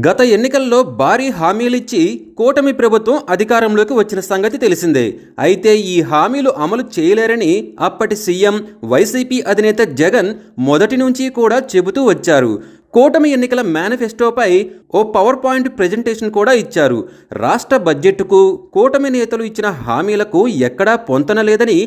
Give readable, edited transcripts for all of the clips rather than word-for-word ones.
గత ఎన్నికల్లో భారీ హామీలిచ్చి కూటమి ప్రభుత్వం అధికారంలోకి వచ్చిన సంగతి తెలిసిందే. అయితే ఈ హామీలు అమలు చేయలేరని అప్పటి సీఎం వైసీపీ అధినేత జగన్ మొదటి నుంచి కూడా చెబుతూ వచ్చారు. కూటమి ఎన్నికల మేనిఫెస్టోపై ఓ పవర్ పాయింట్ ప్రెజెంటేషన్ కూడా ఇచ్చారు. రాష్ట్ర బడ్జెట్కు కూటమి నేతలు ఇచ్చిన హామీలకు ఎక్కడా పొంతన లేదని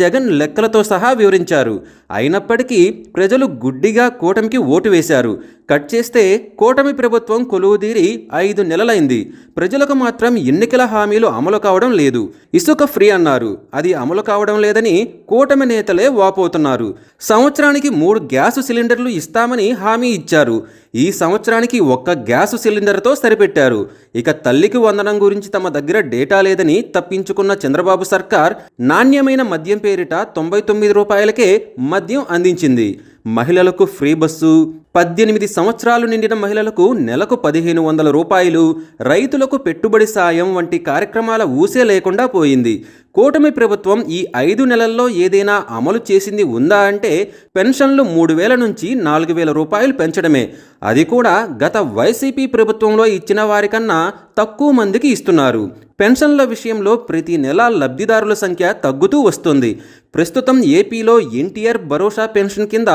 జగన్ లెక్కలతో సహా వివరించారు. అయినప్పటికీ ప్రజలు గుడ్డిగా కూటమికి ఓటు వేశారు. కట్ చేస్తే కూటమి ప్రభుత్వం కొలువుదీరి 5 నెలలైంది. ప్రజలకు మాత్రం ఎన్నికల హామీలు అమలు కావడం లేదు. ఇసుక ఫ్రీ అన్నారు, అది అమలు కావడం లేదని కూటమి నేతలే వాపోతున్నారు. సంవత్సరానికి 3 గ్యాసు సిలిండర్లు ఇస్తామని హామీ ఇచ్చారు. ఈ సంవత్సరానికి 1 గ్యాసు సిలిండర్తో సరిపెట్టారు. ఇక తల్లికి వందనం గురించి తమ దగ్గర డేటా లేదని తప్పించుకున్న చంద్రబాబు సర్కార్ నాణ్యమైన మద్యం పేరిట 99 రూపాయలకే మద్యం అందించింది. మహిళలకు ఫ్రీ బస్సు, 18 సంవత్సరాలు నిండిన మహిళలకు నెలకు 1500 రూపాయలు, రైతులకు పెట్టుబడి సాయం వంటి కార్యక్రమాల ఊసే లేకుండా పోయింది. కూటమి ప్రభుత్వం ఈ 5 నెలల్లో ఏదైనా అమలు చేసింది ఉందా అంటే పెన్షన్లు 3000 నుంచి 4000 రూపాయలు పెంచడమే. అది కూడా గత వైసీపీ ప్రభుత్వంలో ఇచ్చిన వారికన్నా తక్కువ మందికి ఇస్తున్నారు. పెన్షన్ల విషయంలో ప్రతి నెల లబ్ధిదారుల సంఖ్య తగ్గుతూ వస్తుంది. ప్రస్తుతం ఏపీలో ఎన్టీఆర్ భరోసా పెన్షన్ కింద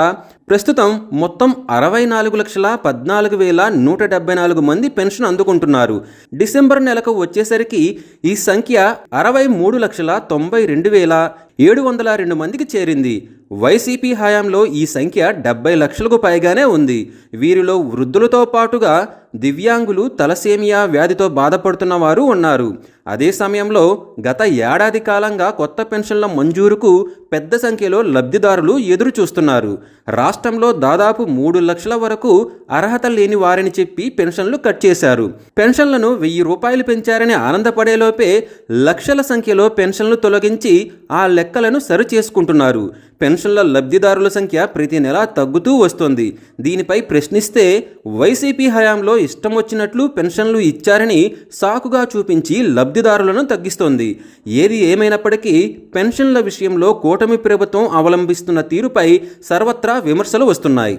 ప్రస్తుతం మొత్తం 64,14,174 మంది పెన్షన్ అందుకుంటున్నారు. డిసెంబర్ నెలకు వచ్చేసరికి ఈ సంఖ్య 63,92,702 మందికి చేరింది. వైసీపీ హయాంలో ఈ సంఖ్య 70 లక్షలకు పైగానే ఉంది. వీరిలో వృద్ధులతో పాటుగా దివ్యాంగులు, తలసేమియా వ్యాధితో బాధపడుతున్న వారు ఉన్నారు. అదే సమయంలో గత ఏడాది కాలంగా కొత్త పెన్షన్ల మంజూరుకు పెద్ద సంఖ్యలో లబ్ధిదారులు ఎదురు చూస్తున్నారు. రాష్ట్రంలో దాదాపు 3 లక్షల వరకు అర్హత లేని వారిని చెప్పి పెన్షన్లు కట్ చేశారు. పెన్షన్లను 1000 రూపాయలు పెంచారని ఆనందపడేలోపే లక్షల సంఖ్యలో పెన్షన్లు తొలగించి ఆ లెక్కలను సరి చేసుకుంటున్నారు. పెన్షన్ల లబ్ధిదారుల సంఖ్య ప్రతి నెలా తగ్గుతూ వస్తుంది. దీనిపై ప్రశ్నిస్తే వైసీపీ హయాంలో ఇష్టం వచ్చినట్లు పెన్షన్లు ఇచ్చారని సాకుగా చూపించి లబ్ధిదారులను తగ్గిస్తోంది. ఏది ఏమైనప్పటికీ పెన్షన్ల విషయంలో కూటమి ప్రభుత్వం అవలంబిస్తున్న తీరుపై సర్వత్రా విమర్శలు వస్తున్నాయి.